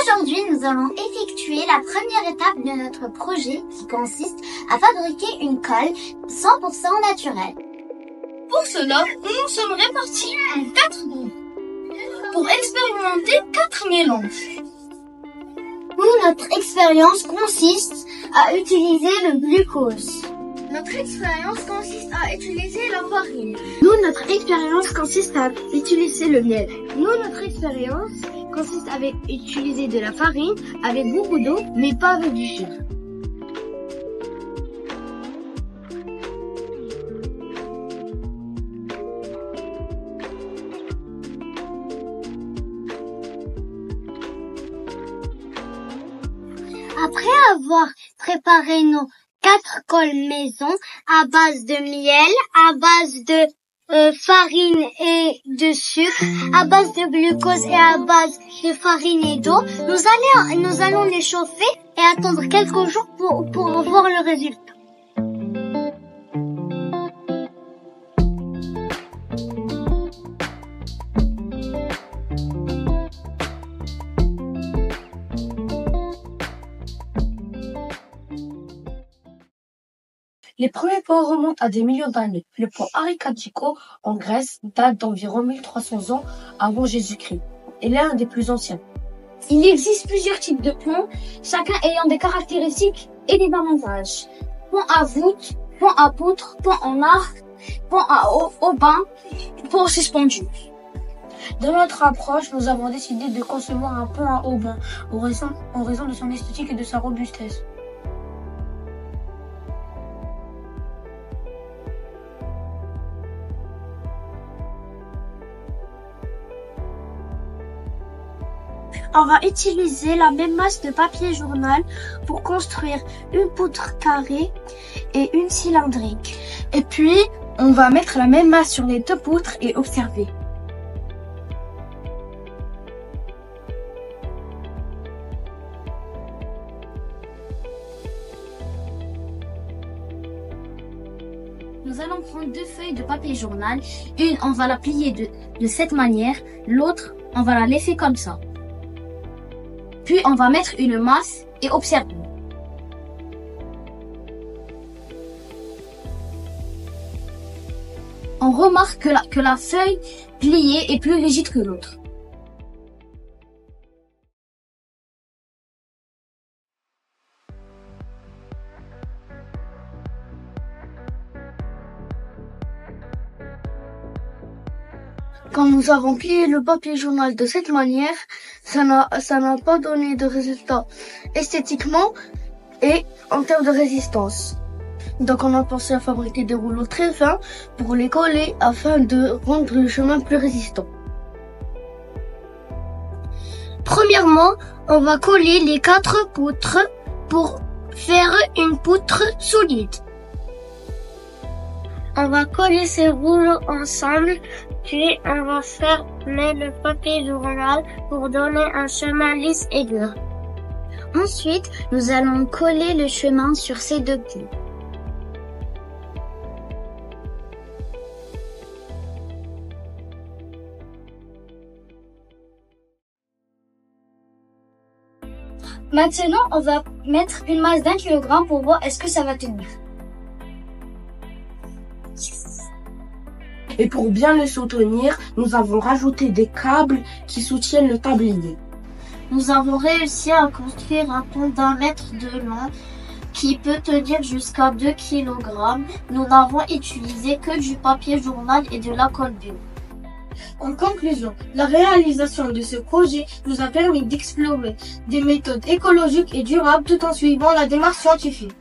Aujourd'hui, nous allons effectuer la première étape de notre projet qui consiste à fabriquer une colle 100% naturelle. Pour cela, nous sommes répartis en 4 groupes pour expérimenter 4 mélanges. Notre expérience consiste à utiliser le glucose. Notre expérience consiste à utiliser la farine. Notre expérience consiste à utiliser le miel. Notre expérience consiste à utiliser de la farine avec beaucoup d'eau, mais pas avec du sucre. Après avoir préparé nos 4 colles maison à base de miel, à base de farine et de sucre, à base de glucose et à base de farine et d'eau, nous allons les chauffer et attendre quelques jours pour voir le résultat. Les premiers points remontent à des millions d'années. Le point Arikatiko, en Grèce, date d'environ 1300 ans avant Jésus-Christ. Il est l'un des plus anciens. Il existe plusieurs types de ponts, chacun ayant des caractéristiques et des avantages. Pont à voûte, pont à poutre, pont en arc, pont à aubin, pont suspendu. Dans notre approche, nous avons décidé de concevoir un pont à aubin en raison de son esthétique et de sa robustesse. On va utiliser la même masse de papier journal pour construire une poutre carrée et une cylindrique. Et puis, on va mettre la même masse sur les 2 poutres et observer. Nous allons prendre 2 feuilles de papier journal. Une, on va la plier de cette manière. L'autre, on va la laisser comme ça. Puis, on va mettre une masse et observer. On remarque que la feuille pliée est plus rigide que l'autre. Quand nous avons plié le papier journal de cette manière, ça n'a pas donné de résultat esthétiquement et en termes de résistance. Donc on a pensé à fabriquer des rouleaux très fins pour les coller afin de rendre le chemin plus résistant. Premièrement, on va coller les 4 poutres pour faire une poutre solide. On va coller ces rouleaux ensemble, puis on va fermer le papier journal pour donner un chemin lisse et dur. Ensuite, nous allons coller le chemin sur ces 2 plis. Maintenant, on va mettre une masse d'1 kg pour voir est-ce que ça va tenir. Et pour bien le soutenir, nous avons rajouté des câbles qui soutiennent le tablier. Nous avons réussi à construire un pont d'1 mètre de long qui peut tenir jusqu'à 2 kg. Nous n'avons utilisé que du papier journal et de la colle bio. En conclusion, la réalisation de ce projet nous a permis d'explorer des méthodes écologiques et durables tout en suivant la démarche scientifique.